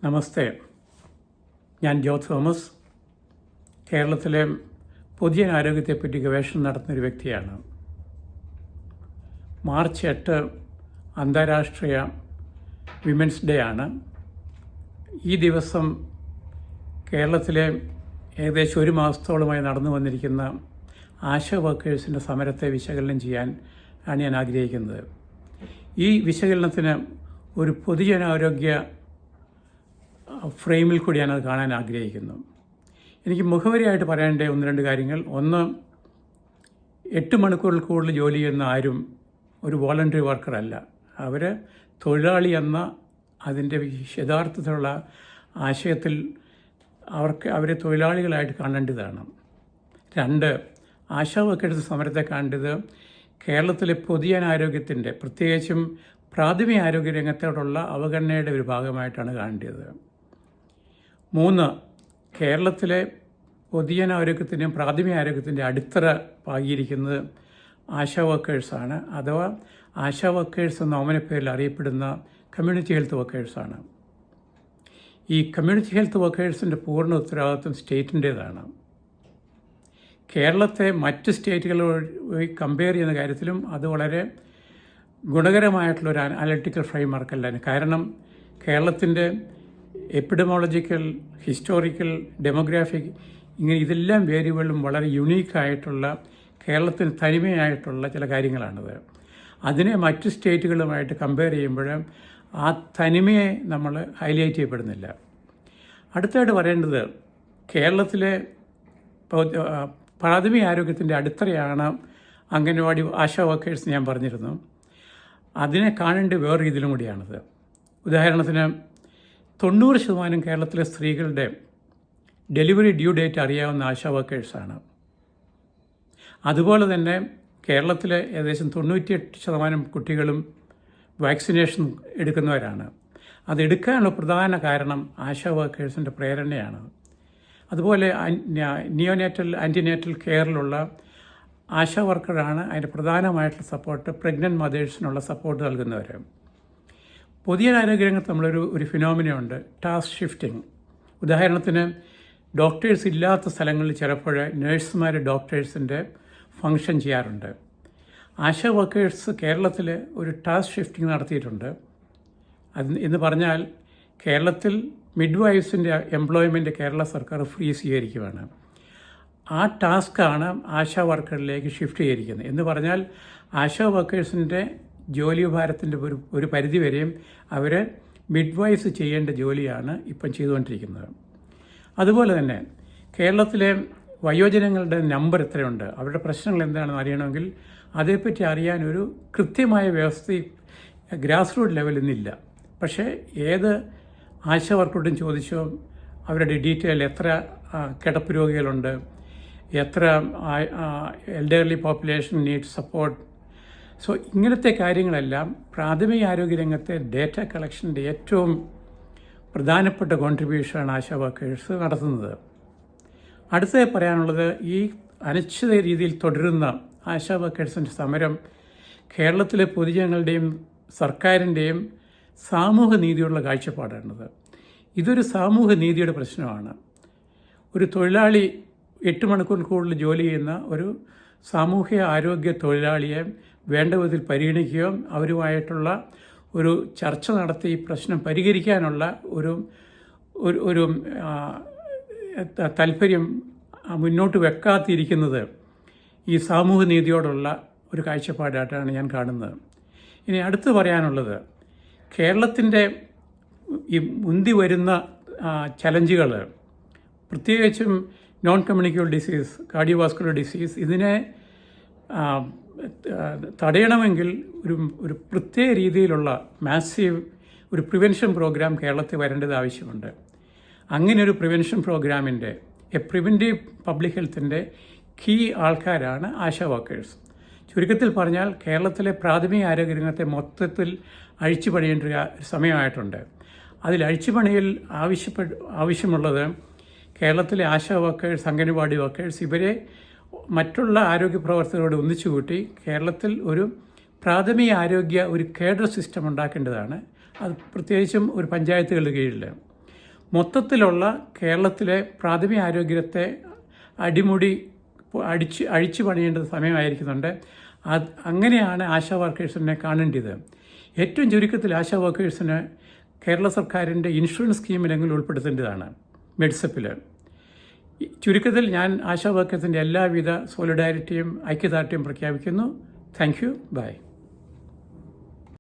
നമസ്തേ. ഞാൻ ജോ തോമസ്. കേരളത്തിലെ പൊതുജനാരോഗ്യത്തെപ്പറ്റി ഗവേഷണം നടത്തുന്നൊരു വ്യക്തിയാണ്. മാർച്ച് 8 അന്താരാഷ്ട്രീയ വിമൻസ് ഡേ ആണ്. ഈ ദിവസം കേരളത്തിലെ ഏകദേശം ഒരു മാസത്തോളമായി നടന്നു വന്നിരിക്കുന്ന ആശാ വർക്കേഴ്സിൻ്റെ സമരത്തെ വിശകലനം ചെയ്യാൻ ആണ് ഞാൻ ആഗ്രഹിക്കുന്നത്. ഈ വിശകലനത്തിന് ഒരു പൊതുജനാരോഗ്യ ഫ്രെയിമിൽ കൂടി ഞാനത് കാണാൻ ആഗ്രഹിക്കുന്നു. എനിക്ക് മുഖവരിയായിട്ട് പറയേണ്ട ഒന്ന് രണ്ട് കാര്യങ്ങൾ. ഒന്ന്, 8 മണിക്കൂറിൽ കൂടുതൽ ജോലി ചെയ്യുന്ന ആരും ഒരു വോളണ്ടറി വർക്കറല്ല. അവർ തൊഴിലാളി എന്ന അതിൻ്റെ യഥാർത്ഥത്തിലുള്ള ആശയത്തിൽ അവരെ തൊഴിലാളികളായിട്ട് കാണേണ്ടതാണ്. 2, ആശാ വർക്കേഴ്സ് സമരത്തെ കാണേണ്ടത് കേരളത്തിലെ പൊതുജനാരോഗ്യത്തിൻ്റെ, പ്രത്യേകിച്ചും പ്രാഥമിക ആരോഗ്യ രംഗത്തോടുള്ള അവഗണനയുടെ ഒരു ഭാഗമായിട്ടാണ് കാണേണ്ടത്. 3, കേരളത്തിലെ പൊതുജനാരോഗ്യത്തിൻ്റെയും പ്രാഥമിക ആരോഗ്യത്തിൻ്റെ അടിത്തറ പാകിയിരിക്കുന്നത് ആശാ വർക്കേഴ്സാണ്, അഥവാ ആശാ വർക്കേഴ്സ് എന്ന ഓമനപ്പേരിൽ അറിയപ്പെടുന്ന കമ്മ്യൂണിറ്റി ഹെൽത്ത് വർക്കേഴ്സാണ്. ഈ കമ്മ്യൂണിറ്റി ഹെൽത്ത് വർക്കേഴ്സിൻ്റെ പൂർണ്ണ ഉത്തരവാദിത്വം സ്റ്റേറ്റിൻ്റേതാണ്. കേരളത്തെ മറ്റ് സ്റ്റേറ്റുകളോട് കമ്പയർ ചെയ്യുന്ന കാര്യത്തിലും അത് വളരെ ഗുണകരമായിട്ടുള്ളൊരു അനലിറ്റിക്കൽ ഫ്രെയിംവർക്കല്ല. കാരണം കേരളത്തിൻ്റെ എപ്പിഡമോളജിക്കൽ, ഹിസ്റ്റോറിക്കൽ, ഡെമോഗ്രാഫിക്, ഇങ്ങനെ ഇതെല്ലാം വേരിയബിളും വളരെ യുണീക്കായിട്ടുള്ള, കേരളത്തിന് തനിമയായിട്ടുള്ള ചില കാര്യങ്ങളാണിത്. അതിനെ മറ്റ് സ്റ്റേറ്റുകളുമായിട്ട് കമ്പയർ ചെയ്യുമ്പോൾ ആ തനിമയെ നമ്മൾ ഹൈലൈറ്റ് ചെയ്യപ്പെടുന്നില്ല. അടുത്തായിട്ട് പറയേണ്ടത്, കേരളത്തിലെ പ്രാഥമിക ആരോഗ്യത്തിൻ്റെ അടിത്തറയാണ് അംഗൻവാടി ആശാ വർക്കേഴ്സ്. ഞാൻ പറഞ്ഞിരുന്നു, അതിനെ കാണേണ്ട വേറെ രീതിയിലും കൂടിയാണിത്. ഉദാഹരണത്തിന് 90% കേരളത്തിലെ സ്ത്രീകളുടെ ഡെലിവറി ഡ്യൂ ഡേറ്റ് അറിയാവുന്ന ആശാ വർക്കേഴ്സാണ്. അതുപോലെ തന്നെ കേരളത്തിലെ ഏകദേശം 98% കുട്ടികളും വാക്സിനേഷൻ എടുക്കുന്നവരാണ്. അതെടുക്കാനുള്ള പ്രധാന കാരണം ആശാ വർക്കേഴ്സിൻ്റെ പ്രേരണയാണ്. അതുപോലെ നിയോനേറ്റൽ, ആൻറ്റിനേറ്റൽ കെയറിലുള്ള ആശാ വർക്കറാണ് അതിൻ്റെ പ്രധാനമായിട്ടുള്ള സപ്പോർട്ട്, പ്രഗ്നൻറ്റ് മദേഴ്സിനുള്ള സപ്പോർട്ട് നൽകുന്നവർ. പൊതുജനാരോഗ്യ രംഗത്ത് നമ്മളൊരു ഫിനോമിനയുണ്ട്, ടാസ്ക് ഷിഫ്റ്റിംഗ്. ഉദാഹരണത്തിന്, ഡോക്ടേഴ്സ് ഇല്ലാത്ത സ്ഥലങ്ങളിൽ ചിലപ്പോൾ നഴ്സുമാർ ഡോക്ടേഴ്സിൻ്റെ ഫങ്ഷൻ ചെയ്യാറുണ്ട്. ആശാ വർക്കേഴ്സ് കേരളത്തിൽ ഒരു ടാസ്ക് ഷിഫ്റ്റിംഗ് നടത്തിയിട്ടുണ്ട്. എന്ന് പറഞ്ഞാൽ, കേരളത്തിൽ മിഡ് വൈഫ്സിൻ്റെ എംപ്ലോയ്മെൻറ്റ് കേരള സർക്കാർ ഫ്രീസ് ചെയ്തിരിക്കുകയാണ്. ആ ടാസ്ക്കാണ് ആശാ വർക്കറിലേക്ക് ഷിഫ്റ്റ് ചെയ്തിരിക്കുന്നത്. എന്ന് പറഞ്ഞാൽ, ആശാ വർക്കേഴ്സിൻ്റെ ജോലി ഭാരത്തിൻ്റെ ഒരു പരിധി വരെയും അവർ മിഡ് വൈഫ്സ് ചെയ്യേണ്ട ജോലിയാണ് ഇപ്പം ചെയ്തുകൊണ്ടിരിക്കുന്നത്. അതുപോലെ തന്നെ കേരളത്തിലെ വയോജനങ്ങളുടെ നമ്പർ എത്രയുണ്ട്, അവരുടെ പ്രശ്നങ്ങൾ എന്താണെന്ന് അറിയണമെങ്കിൽ അതേപ്പറ്റി അറിയാനൊരു കൃത്യമായ വ്യവസ്ഥ ഗ്രാസ് റൂട്ട് ലെവലിൽ നിന്നില്ല. പക്ഷേ ഏത് ആശാ വർക്കറോടും ചോദിച്ചോ അവരുടെ ഡീറ്റെയിൽ, എത്ര കിടപ്പ് രോഗികളുണ്ട്, എത്ര elderly population need support. So ഇങ്ങനത്തെ കാര്യങ്ങളെല്ലാം പ്രാഥമിക ആരോഗ്യരംഗത്തെ ഡേറ്റ കളക്ഷൻ്റെ ഏറ്റവും പ്രധാനപ്പെട്ട കോൺട്രിബ്യൂഷനാണ് ആശാ വർക്കേഴ്സ് നടത്തുന്നത്. അടുത്തത് പറയാനുള്ളത്, ഈ അനിശ്ചിത രീതിയിൽ തുടരുന്ന ആശാ വർക്കേഴ്സിൻ്റെ സമരം കേരളത്തിലെ പൊതുജനങ്ങളുടെയും സർക്കാരിൻ്റെയും സാമൂഹ്യ നീതിയുള്ള കാഴ്ചപ്പാടാണത്. ഇതൊരു സാമൂഹ്യ നീതിയുടെ പ്രശ്നമാണ്. ഒരു തൊഴിലാളി 8 മണിക്കൂർ കൂടുതൽ ജോലി ചെയ്യുന്ന ഒരു സാമൂഹ്യ ആരോഗ്യ തൊഴിലാളിയെ വേണ്ട വിധത്തിൽ പരിഗണിക്കുകയോ അവരുമായിട്ടുള്ള ഒരു ചർച്ച നടത്തി ഈ പ്രശ്നം പരിഹരിക്കാനുള്ള ഒരു താല്പര്യം മുന്നോട്ട് വെക്കാതിരിക്കുന്നത് ഈ സാമൂഹ്യ നീതിയോടുള്ള ഒരു കാഴ്ചപ്പാടായിട്ടാണ് ഞാൻ കാണുന്നത്. ഇനി അടുത്ത് പറയാനുള്ളത്, കേരളത്തിൻ്റെ ഈ മുന്തി വരുന്ന ചലഞ്ചുകൾ, പ്രത്യേകിച്ചും non communicable disease, cardiovascular disease, ഇതിനെ തടയണമെങ്കിൽ ഒരു പ്രത്യേക രീതിയിലുള്ള മാസീവ് ഒരു പ്രിവെൻഷൻ പ്രോഗ്രാം കേരളത്തിൽ വരേണ്ടത് ആവശ്യമുണ്ട്. അങ്ങനെ ഒരു പ്രിവെൻഷൻ പ്രോഗ്രാമിൻ്റെ, പ്രിവെൻറ്റീവ് പബ്ലിക് ഹെൽത്തിൻ്റെ കീ ആൾക്കാരാണ് ആശാ വർക്കേഴ്സ്. ചുരുക്കത്തിൽ പറഞ്ഞാൽ, കേരളത്തിലെ പ്രാഥമിക ആരോഗ്യരംഗത്തെ മൊത്തത്തിൽ അഴിച്ചുപണിയേണ്ട ഒരു സമയമായിട്ടുണ്ട്. അതിൽ അഴിച്ചുപണിയിൽ ആവശ്യമുള്ളത് കേരളത്തിലെ ആശാ വർക്കേഴ്സ്, അംഗൻവാടി വർക്കേഴ്സ്, ഇവരെ മറ്റുള്ള ആരോഗ്യ പ്രവർത്തകരോട് ഒന്നിച്ചുകൂട്ടി കേരളത്തിൽ ഒരു പ്രാഥമിക ആരോഗ്യ ഒരു കേഡർ സിസ്റ്റം ഉണ്ടാക്കേണ്ടതാണ്. അത് പ്രത്യേകിച്ചും ഒരു പഞ്ചായത്തുകളുടെ കീഴിൽ. മൊത്തത്തിലുള്ള കേരളത്തിലെ പ്രാഥമിക ആരോഗ്യത്തെ അടിമുടി അഴിച്ചു പണിയേണ്ട സമയമായിരിക്കുന്നുണ്ട്. അങ്ങനെയാണ് ആശാ വർക്കേഴ്സിനെ കാണേണ്ടത്. ഏറ്റവും ചുരുക്കത്തിൽ ആശാ വർക്കേഴ്സിന് കേരള സർക്കാരിൻ്റെ ഇൻഷുറൻസ് സ്കീമിലെങ്കിലും ഉൾപ്പെടുത്തേണ്ടതാണ്, മെഡ്സപ്പിൽ. ചുരുക്കത്തിൽ ഞാൻ ആശാ വർക്കേഴ്സിൻ്റെ എല്ലാവിധ സോളിഡാരിറ്റിയും ഐക്യദാർഢ്യവും പ്രഖ്യാപിക്കുന്നു. Thank you. ബൈ.